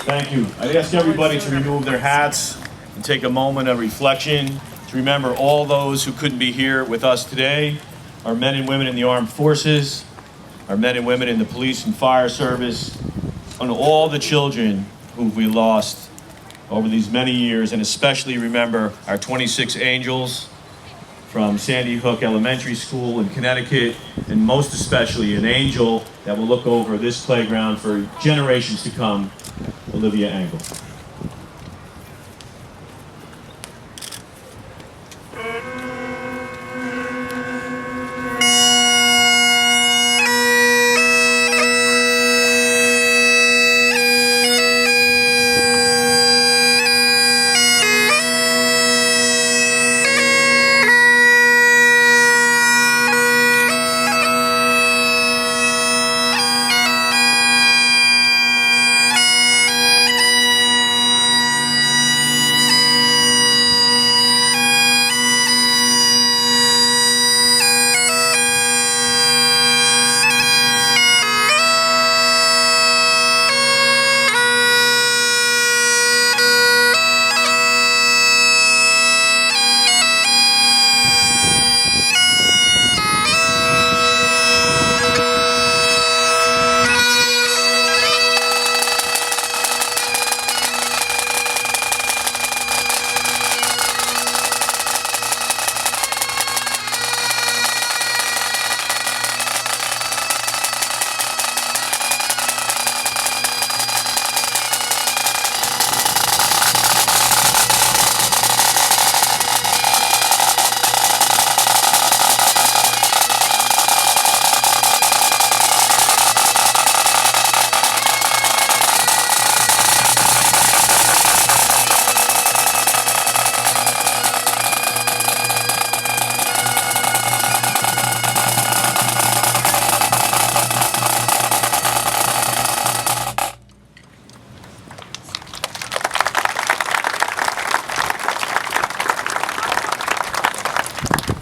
Thank you. I'd ask everybody to remove their hats and take a moment of reflection to remember all those who couldn't be here with us today, our men and women in the armed forces, our men and women in the police and fire service, and all the children who we lost over these many years, and especially remember our 26 angels from Sandy Hook Elementary School in Connecticut, and most especially an angel that will look over this playground for generations to come, Olivia Engel.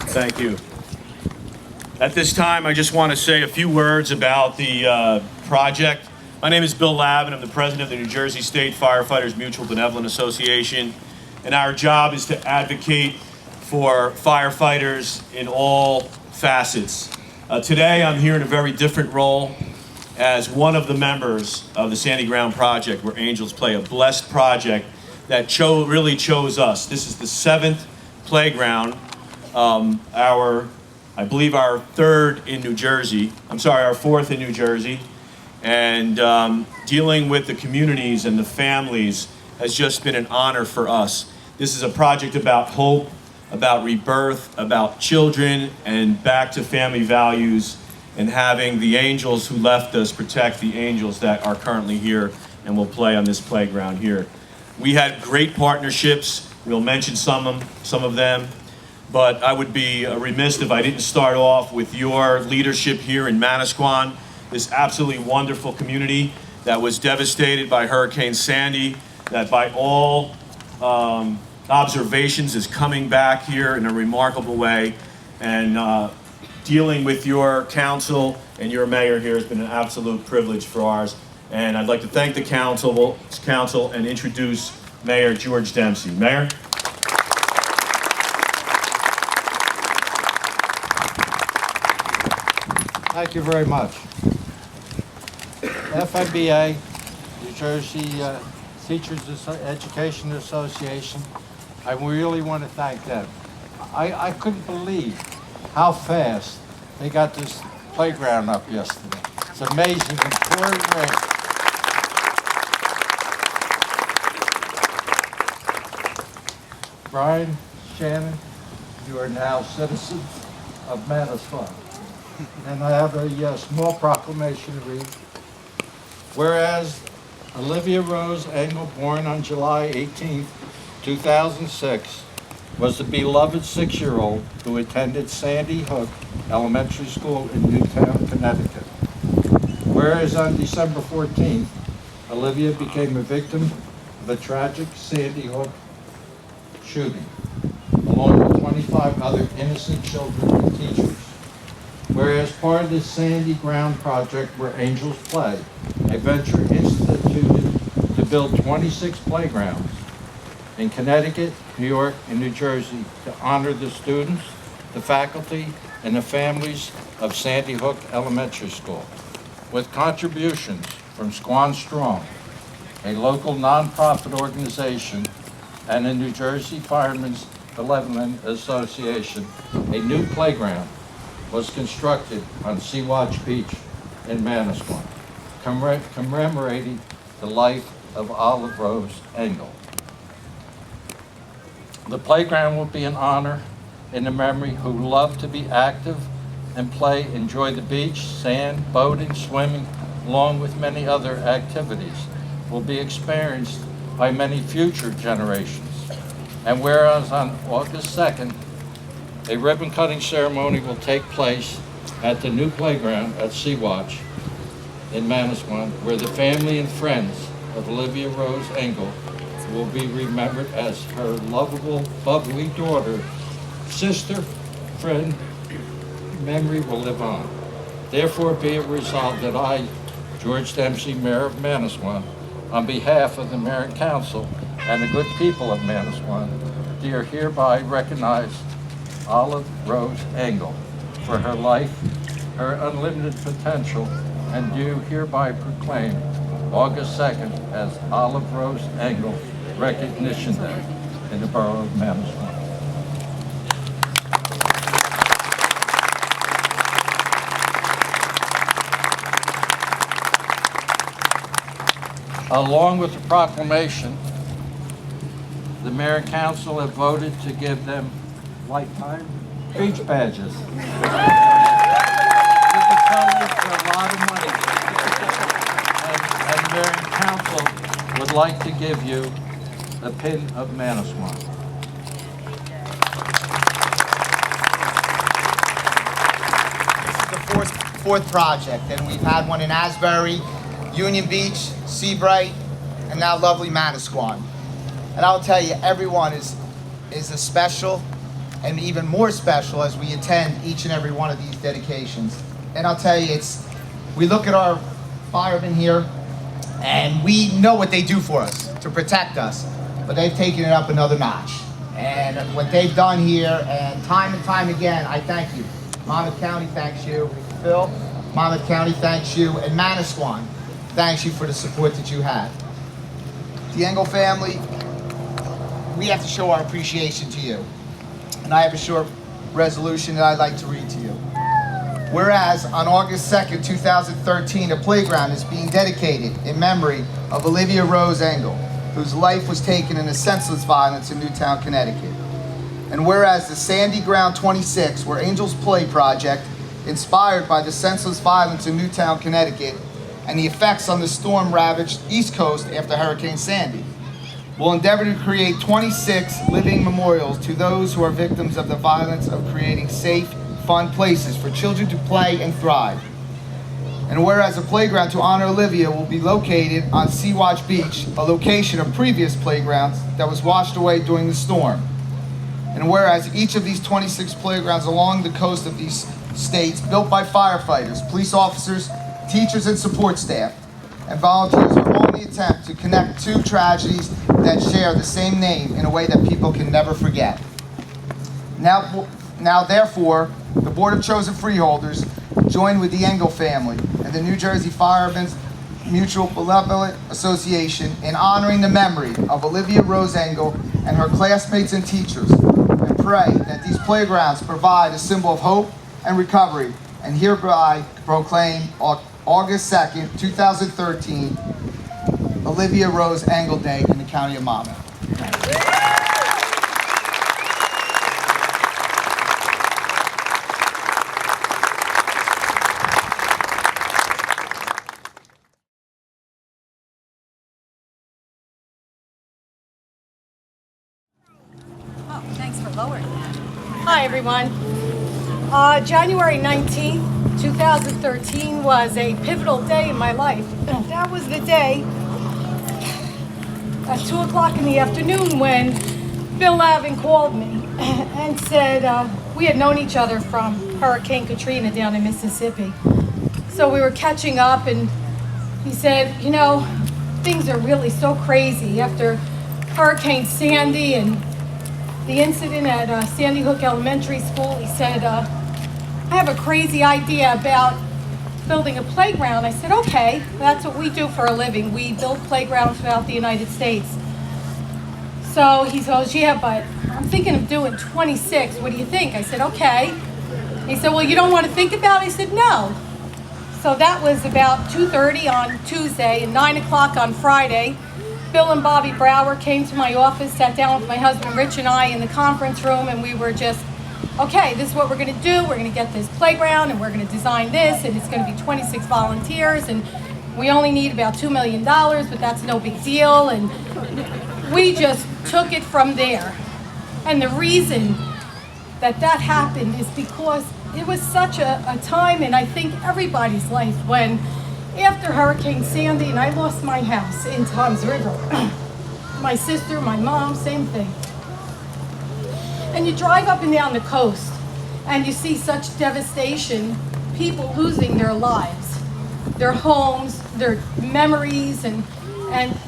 Thank you. At this time, I just want to say a few words about the project. My name is Bill Lavin. I'm the president of the New Jersey State Firefighters Mutual Benevolent Association, and our job is to advocate for firefighters in all facets. Today, I'm here in a very different role as one of the members of the Sandy Ground Project, where Angels play, a blessed project that really chose us. This is the 7th playground. I believe our 4th in New Jersey, and dealing with the communities and the families has just been an honor for us. This is a project about hope, about rebirth, about children, and back to family values, and having the angels who left us protect the angels that are currently here and will play on this playground here. We had great partnerships. We'll mention some of them. But I would be remiss if I didn't start off with your leadership here in Manasquan, this absolutely wonderful community that was devastated by Hurricane Sandy, that by all observations is coming back here in a remarkable way. And dealing with your council and your mayor here has been an absolute privilege for ours. And I'd like to thank the council and introduce Mayor George Dempsey. Mayor? Thank you very much. FMBA, New Jersey Teachers Education Association, I really want to thank them. I couldn't believe how fast they got this playground up yesterday. It's amazing in pouring rain. Brian, Shannon, you are now citizens of Manasquan. And I have a small proclamation to read. Whereas Olivia Rose Engel, born on July 18, 2006, was the beloved 6-year-old who attended Sandy Hook Elementary School in Newtown, Connecticut. Whereas on December 14th, Olivia became a victim of a tragic Sandy Hook shooting, along with 25 other innocent children and teachers. Whereas part of the Sandy Ground Project, where Angels play, a venture instituted to build 26 playgrounds in Connecticut, New York, and New Jersey to honor the students, the faculty, and the families of Sandy Hook Elementary School, with contributions from Squan Strong, a local nonprofit organization, and the New Jersey Firemen's Benevolent Association. A new playground was constructed on Sea-Watch Beach in Manasquan, commemorating the life of Olive Rose Engel. The playground will be an honor in the memory who love to be active and play, enjoy the beach, sand, boating, swimming, along with many other activities, will be experienced by many future generations. And whereas on August 2nd, a ribbon cutting ceremony will take place at the new playground at Sea-Watch in Manasquan, where the family and friends of Olivia Rose Engel will be remembered as her lovable, bubbly daughter, sister, friend. Memory will live on. Therefore, be it resolved that I, George Dempsey, Mayor of Manasquan, on behalf of the Mayor and Council and the good people of Manasquan, do hereby recognize Olive Rose Engel for her life, her unlimited potential, and do hereby proclaim August 2nd as Olive Rose Engel Recognition Day in the Borough of Manasquan. Along with the proclamation, the Mayor and Council have voted to give them lifetime beach badges. You can sell this for a lot of money. And the Mayor and Council would like to give you a pin of Manasquan. This is the fourth project, and we've had one in Asbury, Union Beach, Seabright, and now lovely Manasquan. And I'll tell you, everyone is a special, and even more special as we attend each and every one of these dedications. And I'll tell you, we look at our firemen here, and we know what they do for us to protect us, but they've taken it up another notch. And what they've done here, and time again, I thank you. Monmouth County thanks you. Phil, Monmouth County thanks you, and Manasquan thanks you for the support that you had. The Engel family, we have to show our appreciation to you. And I have a short resolution that I'd like to read to you. Whereas on August 2nd, 2013, a playground is being dedicated in memory of Olivia Rose Engel, whose life was taken in a senseless violence in Newtown, Connecticut. And whereas the Sandy Ground 26, where Angels Play project, inspired by the senseless violence in Newtown, Connecticut, and the effects on the storm-ravaged East Coast after Hurricane Sandy, will endeavor to create 26 living memorials to those who are victims of the violence of creating safe, fun places for children to play and thrive. And whereas a playground to honor Olivia will be located on Sea-Watch Beach, a location of previous playgrounds that was washed away during the storm. And whereas each of these 26 playgrounds along the coast of these states, built by firefighters, police officers, teachers and support staff, and volunteers, are only attempt to connect two tragedies that share the same name in a way that people can never forget. Now therefore, the Board of Chosen Freeholders join with the Engel family and the New Jersey Firemen's Mutual Benevolent Association in honoring the memory of Olivia Rose Engel and her classmates and teachers, and pray that these playgrounds provide a symbol of hope and recovery, and hereby proclaim August 2nd, 2013, Olivia Rose Engel Day in the County of Monmouth. Oh, thanks for lowering that. Hi, everyone. January 19th, 2013 was a pivotal day in my life. That was the day at 2 o'clock in the afternoon when Bill Lavin called me and said we had known each other from Hurricane Katrina down in Mississippi. So we were catching up, and he said, you know, things are really so crazy after Hurricane Sandy and the incident at Sandy Hook Elementary School. He said, I have a crazy idea about building a playground. I said, okay, that's what we do for a living. We build playgrounds throughout the United States. So he goes, yeah, but I'm thinking of doing 26. What do you think? I said, okay. He said, well, you don't want to think about it? I said, no. So that was about 2:30 on Tuesday and 9 o'clock on Friday. Bill and Bobby Brower came to my office, sat down with my husband Rich and I in the conference room, and we were just, okay, this is what we're going to do. We're going to get this playground, and we're going to design this, and it's going to be 26 volunteers, and we only need about $2 million, but that's no big deal. And we just took it from there. And the reason that happened is because it was such a time in, I think, everybody's life when, after Hurricane Sandy, and I lost my house in Toms River, my sister, my mom, same thing. And you drive up and down the coast and you see such devastation, people losing their lives, their homes, their memories, and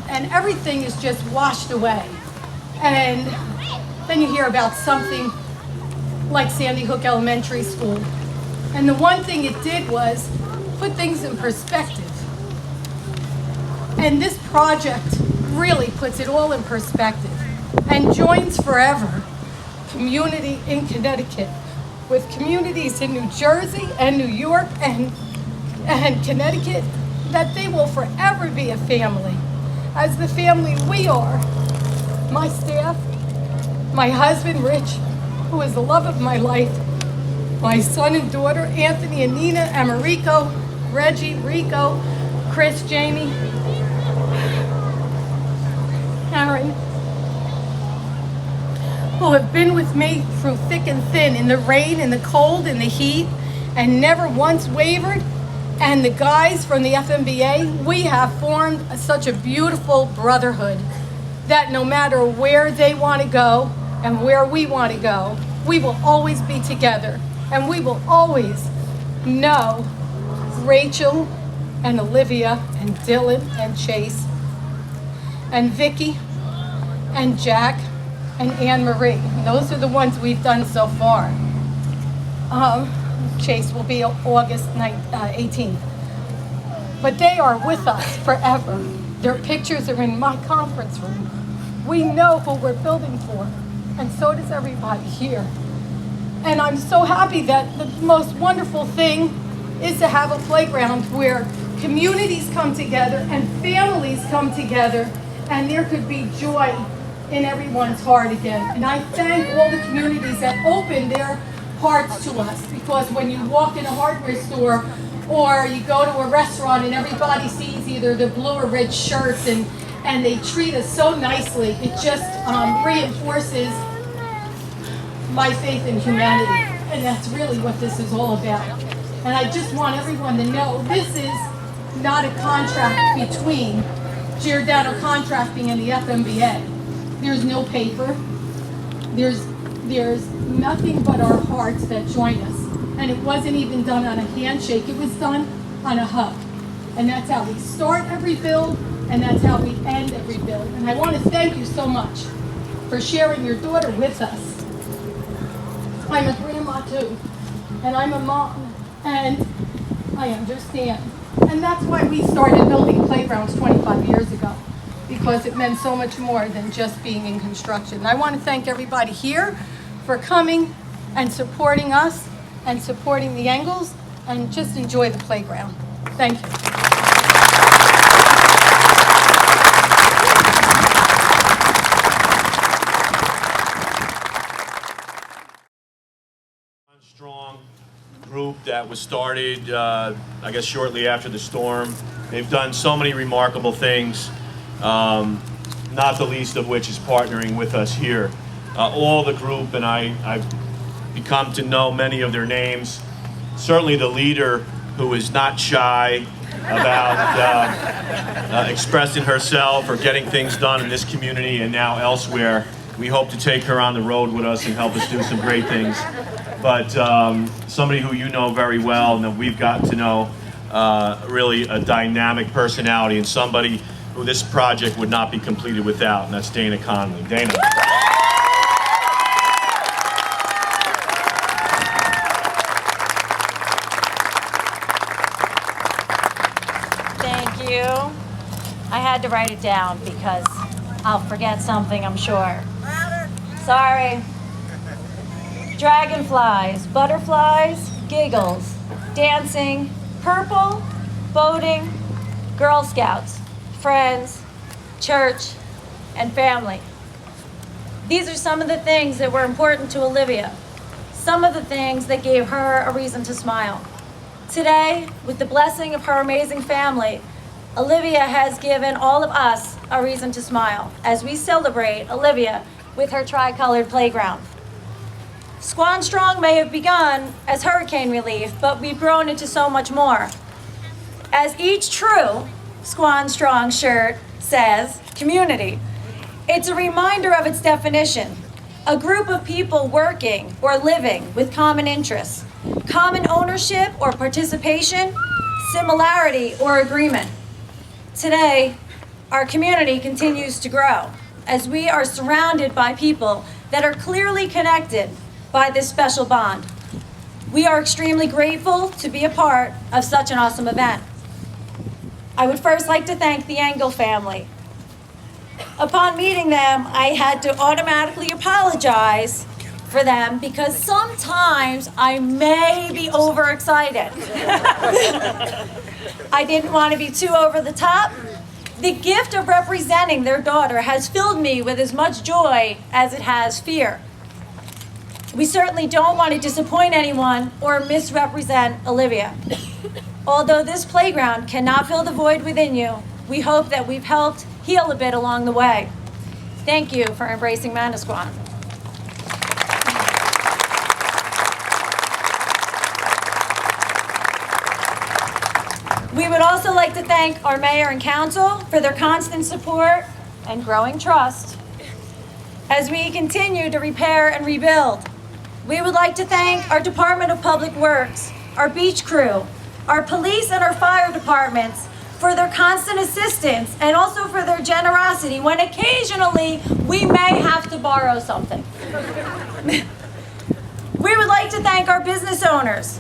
everything is just washed away. And then you hear about something like Sandy Hook Elementary School. And the one thing it did was put things in perspective. And this project really puts it all in perspective and joins forever community in Connecticut with communities in New Jersey and New York and Connecticut, that they will forever be a family, as the family we are. My staff, my husband Rich, who is the love of my life, my son and daughter Anthony and Nina, Americo, Reggie, Rico, Chris, Jamie, Aaron, who have been with me through thick and thin, in the rain, in the cold, in the heat, and never once wavered. And the guys from the FMBA, we have formed such a beautiful brotherhood that no matter where they want to go and where we want to go, we will always be together. And we will always know Rachel and Olivia and Dylan and Chase and Vicky and Jack and Anne Marie. And those are the ones we've done so far. Chase will be August 18th. But they are with us forever. Their pictures are in my conference room. We know who we're building for, and so does everybody here. And I'm so happy that the most wonderful thing is to have a playground where communities come together and families come together, and there could be joy in everyone's heart again. And I thank all the communities that opened their hearts to us, because when you walk in a hardware store or you go to a restaurant and everybody sees either the blue or red shirts and they treat us so nicely, it just reinforces my faith in humanity. And that's really what this is all about. And I just want everyone to know this is not a contract between Giordano Contracting and the FMBA. There's no paper. There's nothing but our hearts that join us. And it wasn't even done on a handshake. It was done on a hug. And that's how we start every build, and that's how we end every build. And I want to thank you so much for sharing your daughter with us. I'm a grandma too, and I'm a mom, and I understand. And that's why we started building playgrounds 25 years ago, because it meant so much more than just being in construction. And I want to thank everybody here for coming and supporting us and supporting the Engels, and just enjoy the playground. Thank you. Strong group that was started, I guess, shortly after the storm. They've done so many remarkable things, not the least of which is partnering with us here. All the group, and I've become to know many of their names. Certainly the leader, who is not shy about expressing herself or getting things done in this community and now elsewhere. We hope to take her on the road with us and help us do some great things. But somebody who you know very well and that we've gotten to know, really a dynamic personality, and somebody who this project would not be completed without, and that's Dana Conley. Dana. Thank you. I had to write it down because I'll forget something, I'm sure. Sorry. Dragonflies, butterflies, giggles, dancing, purple, boating, Girl Scouts, friends, church, and family. These are some of the things that were important to Olivia, some of the things that gave her a reason to smile. Today, with the blessing of her amazing family, Olivia has given all of us a reason to smile as we celebrate Olivia with her tri-colored playground. Squan Strong may have begun as hurricane relief, but we've grown into so much more. As each true Squan Strong shirt says, community. It's a reminder of its definition, a group of people working or living with common interests, common ownership or participation, similarity or agreement. Today, our community continues to grow as we are surrounded by people that are clearly connected by this special bond. We are extremely grateful to be a part of such an awesome event. I would first like to thank the Engel family. Upon meeting them, I had to automatically apologize for them because sometimes I may be overexcited. I didn't want to be too over the top. The gift of representing their daughter has filled me with as much joy as it has fear. We certainly don't want to disappoint anyone or misrepresent Olivia. Although this playground cannot fill the void within you, we hope that we've helped heal a bit along the way. Thank you for embracing Manasquan. We would also like to thank our mayor and council for their constant support and growing trust as we continue to repair and rebuild. We would like to thank our Department of Public Works, our beach crew, our police and our fire departments for their constant assistance and also for their generosity when occasionally we may have to borrow something. We would like to thank our business owners,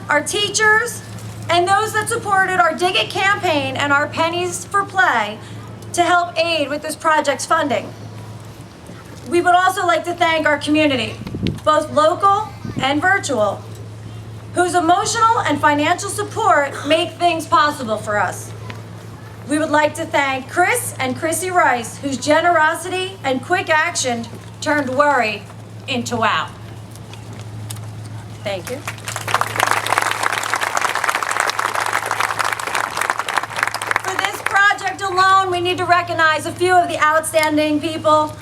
our teachers, and those that supported our Dig It campaign and our Pennies for Play to help aid with this project's funding. We would also like to thank our community, both local and virtual, whose emotional and financial support make things possible for us. We would like to thank Chris and Chrissy Rice, whose generosity and quick action turned worry into wow. Thank you. For this project alone, we need to recognize a few of the outstanding people.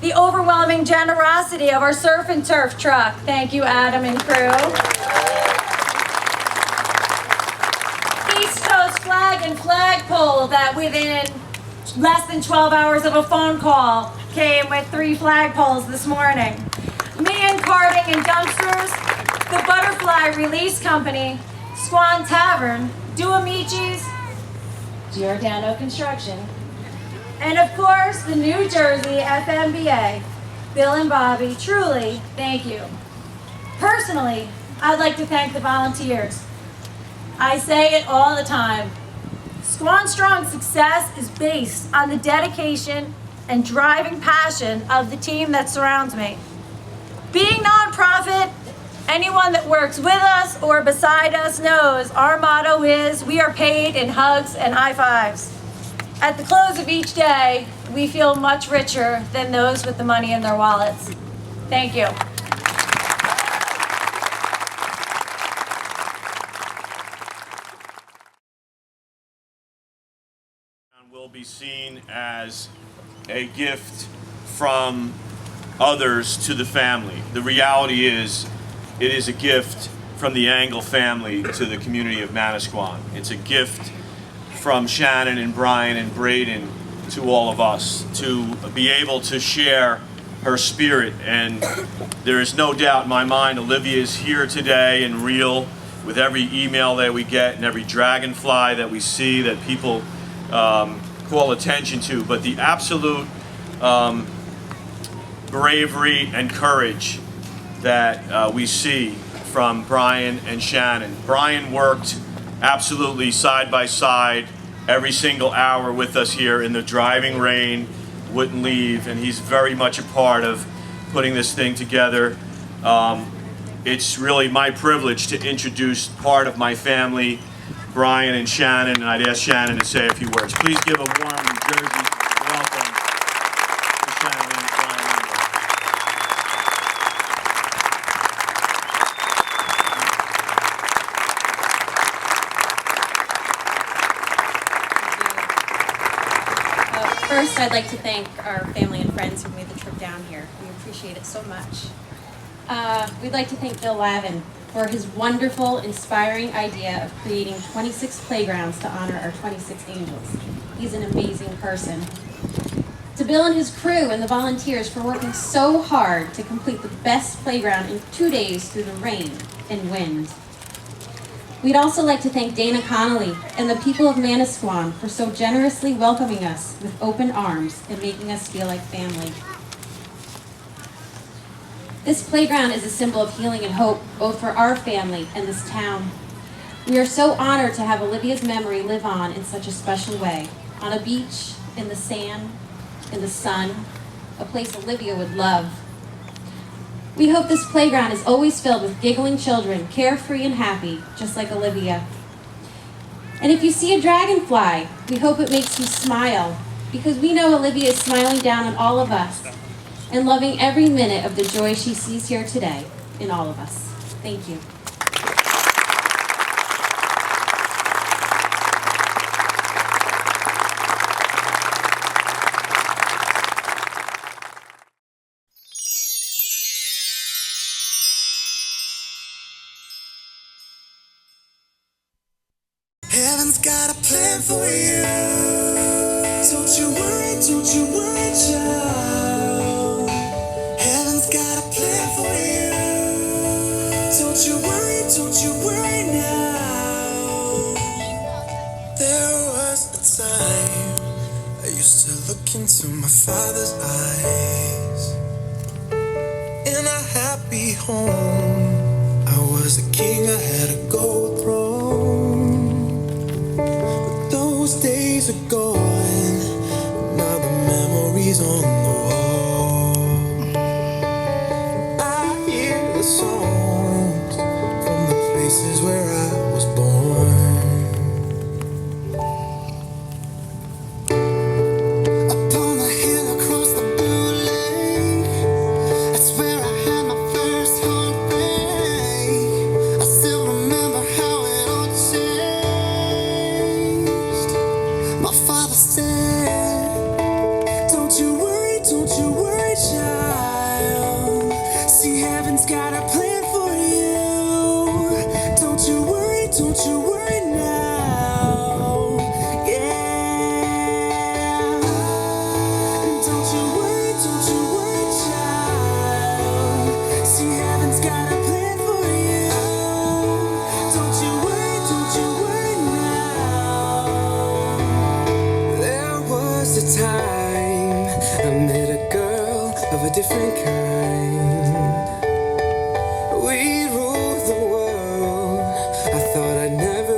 The overwhelming generosity of our surf and turf truck. Thank you, Adam and crew. East Coast Flag and flagpole that within less than 12 hours of a phone call came with 3 flagpoles this morning. Man Carting and Dumpsters, the Butterfly Release Company, Squan Tavern, Sharkey-Images, Giordano Construction, and of course, the New Jersey FMBA, Bill and Bobby, truly, thank you. Personally, I'd like to thank the volunteers. I say it all the time. Squan Strong's success is based on the dedication and driving passion of the team that surrounds me. Being nonprofit, anyone that works with us or beside us knows our motto is, we are paid in hugs and high fives. At the close of each day, we feel much richer than those with the money in their wallets. Thank you. Will be seen as a gift from others to the family. The reality is, it is a gift from the Engel family to the community of Manasquan. It's a gift from Shannon and Brian and Braden to all of us to be able to share her spirit. And there is no doubt in my mind Olivia is here today and real with every email that we get and every dragonfly that we see that people call attention to, but the absolute bravery and courage that we see from Brian and Shannon. Brian worked absolutely side by side every single hour with us here in the driving rain, wouldn't leave, and he's very much a part of putting this thing together. It's really my privilege to introduce part of my family, Brian and Shannon, and I'd ask Shannon to say a few words. Please give a warm New Jersey welcome to Shannon and Brian. First, I'd like to thank our family and friends who made the trip down here. We appreciate it so much. We'd like to thank Bill Lavin for his wonderful, inspiring idea of creating 26 playgrounds to honor our 26 angels. He's an amazing person. To Bill and his crew and the volunteers for working so hard to complete the best playground in 2 days through the rain and wind. We'd also like to thank Dana Connolly and the people of Manasquan for so generously welcoming us with open arms and making us feel like family. This playground is a symbol of healing and hope, both for our family and this town. We are so honored to have Olivia's memory live on in such a special way, on a beach, in the sand, in the sun, a place Olivia would love. We hope this playground is always filled with giggling children, carefree and happy, just like Olivia. And if you see a dragonfly, we hope it makes you smile, because we know Olivia is smiling down on all of us and loving every minute of the joy she sees here today in all of us. Thank you. Heaven's got a plan for you. Don't you worry, child. Heaven's got a plan for you. Don't you worry now. There was a time I used to look into my father's eyes. In a happy home, I was a king, I had a gold throne. Those days are gone, now the memories on the wall. I hear the songs from the places where I was born. Upon the hill across the blue lake, that's where I had my first heartbreak. I still remember how it all changed. My father said, don't you worry, child. See, heaven's got a plan for you. Don't you worry now. Yeah. Don't you worry, child. See, heaven's got a plan for you. Don't you worry now. There was a time I met a girl of a different kind. We ruled the world. I thought I'd never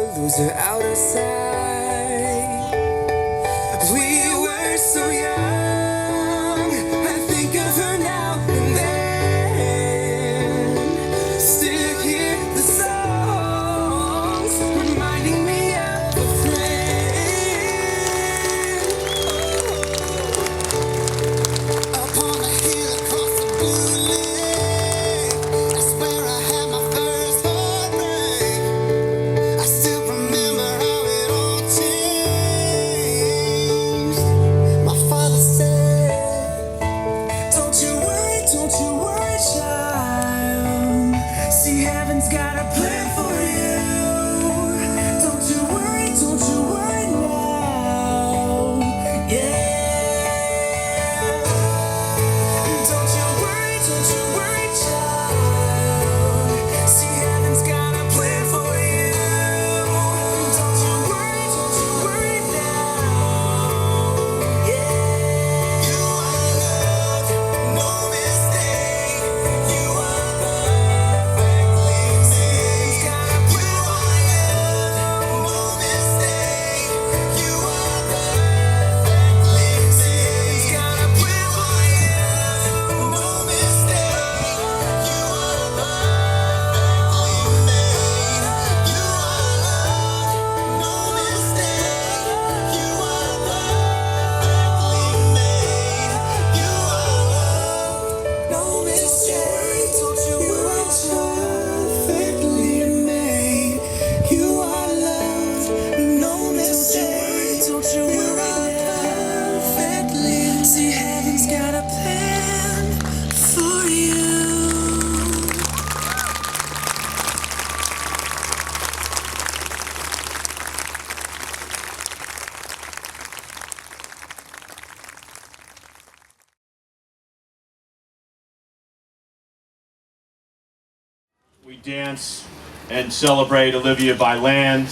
dance and celebrate Olivia by land.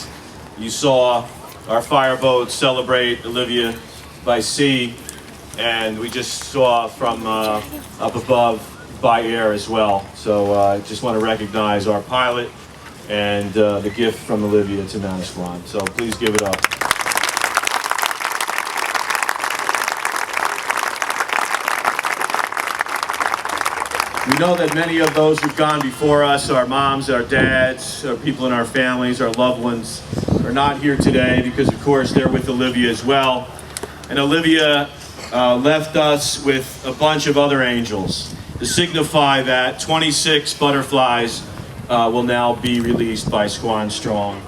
You saw our fireboat celebrate Olivia by sea, and we just saw from up above by air as well. So I just want to recognize our pilot and the gift from Olivia to Manasquan. So please give it up. We know that many of those who've gone before us, our moms, our dads, our people in our families, our loved ones, are not here today because, of course, they're with Olivia as well. And Olivia left us with a bunch of other angels to signify that 26 butterflies will now be released by Squan Strong.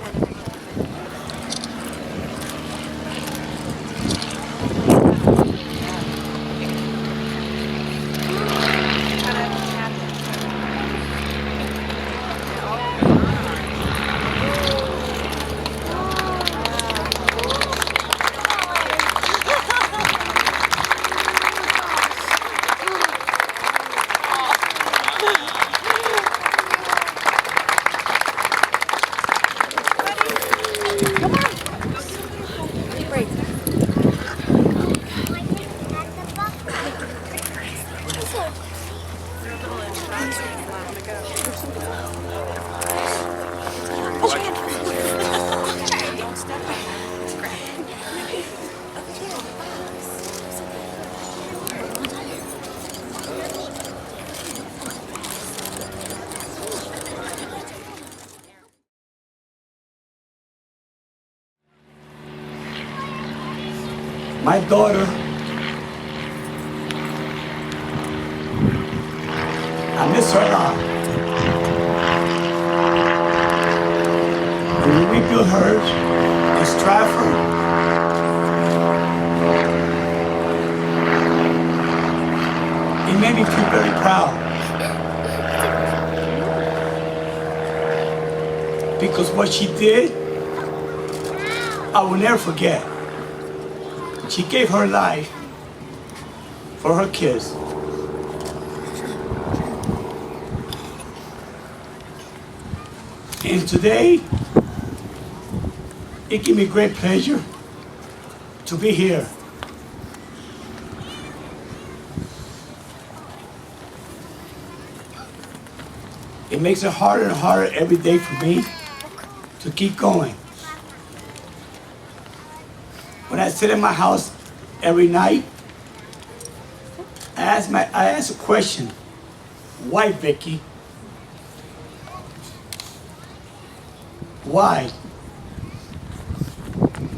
My daughter, I miss her a lot. And when we built hers in Stratford, it made me feel very proud. Because what she did, I will never forget. She gave her life for her kids. And today, it gives me great pleasure to be here. It makes it harder and harder every day for me to keep going. When I sit in my house every night, I ask a question. Why, Vicky? Why?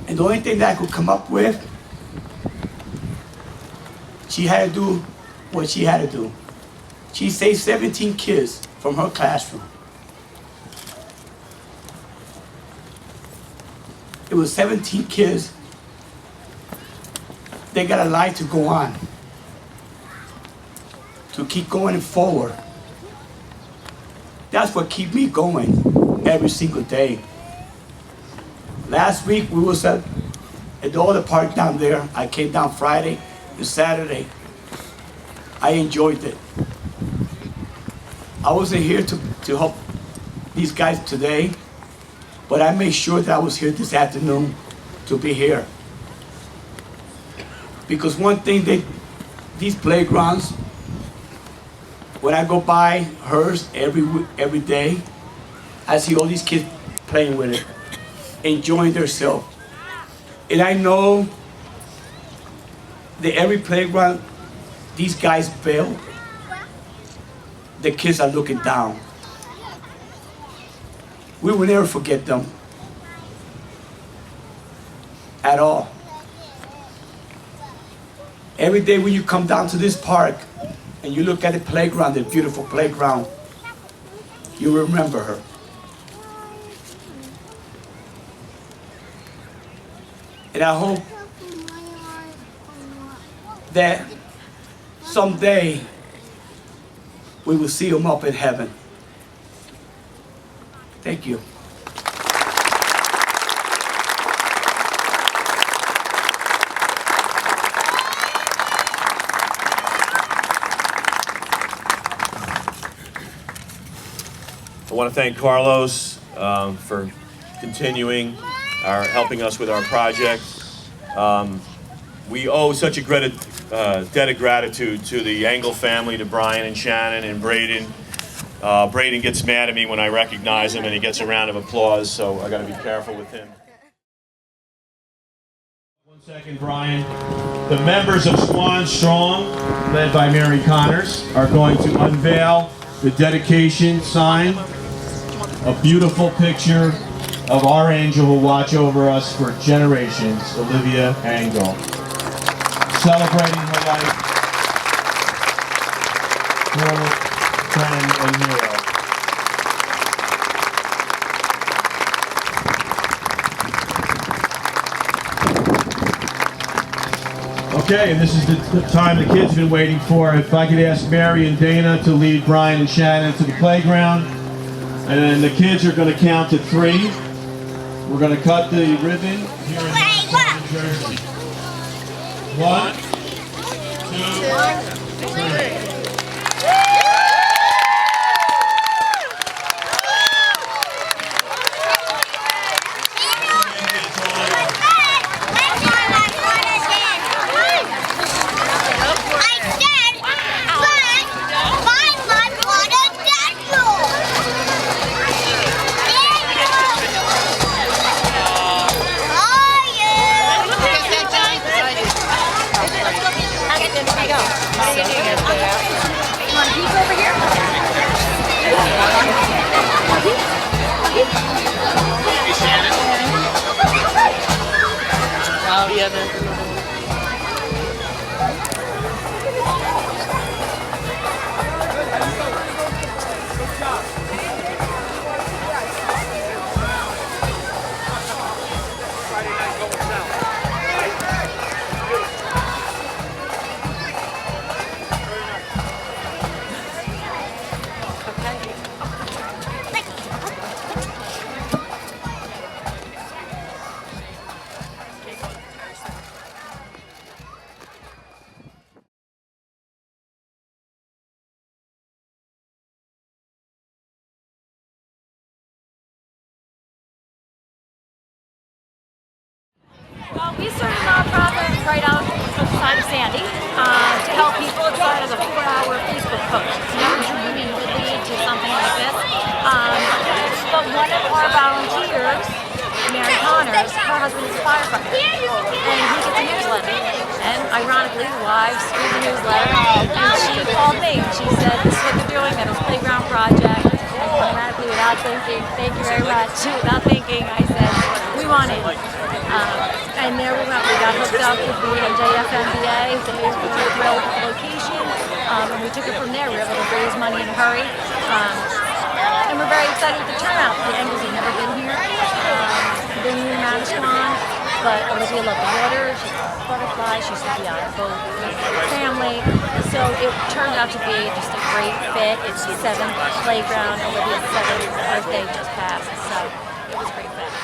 And the only thing that I could come up with, she had to do what she had to do. She saved 17 kids from her classroom. It was 17 kids. They got a life to go on, to keep going forward. That's what keeps me going every single day. Last week we was at the other park down there. I came down Friday and Saturday. I enjoyed it. I wasn't here to help these guys today, but I made sure that I was here this afternoon to be here. Because one thing, these playgrounds, when I go by hers every day, I see all these kids playing with it, enjoying themselves. And I know that every playground these guys build, the kids are looking down. We will never forget them at all. Every day when you come down to this park and you look at the playground, the beautiful playground, you remember her. And I hope that someday we will see them up in heaven. Thank you. I want to thank Carlos for continuing helping us with our project. We owe such a great debt of gratitude to the Engel family, to Brian and Shannon and Braden. Braden gets mad at me when I recognize him and he gets a round of applause, so I got to be careful with him. 1 second, Brian. The members of Swan Strong, led by Mary Connors, are going to unveil the dedication sign, a beautiful picture of our angel who will watch over us for generations, Olivia Engel. Celebrating her life, her friend and hero. Okay, and this is the time the kids have been waiting for. If I could ask Mary and Dana to lead Brian and Shannon to the playground. And then the kids are going to count to 3. We're going to cut the ribbon here in New Jersey. 1, 2, 3. Well, we started a nonprofit right out outside of Sandy to help people. It started as a 4-hour Facebook post. It's never dreamed would lead to something like this. But one of our volunteers, Mary Connors, her husband is a firefighter, and he gets a newsletter. And ironically, the wives read the newsletter, and she called me. She said, "This is what they're doing, that was Playground Project." And automatically, without thinking, "Thank you very much," without thinking, I said, "We want it." And there we went. We got hooked up with the JFMBA. They were thrilled with the location, and we took it from there. We were able to raise money in a hurry, and we're very excited with the turnout. The Engels have never been here. They knew Manasquan, but Olivia loved the water. She loved butterflies. She used to be on a boat with her family. So it turned out to be just a great fit. It's the 7th playground. Olivia's 7th birthday just passed, so it was a great fit.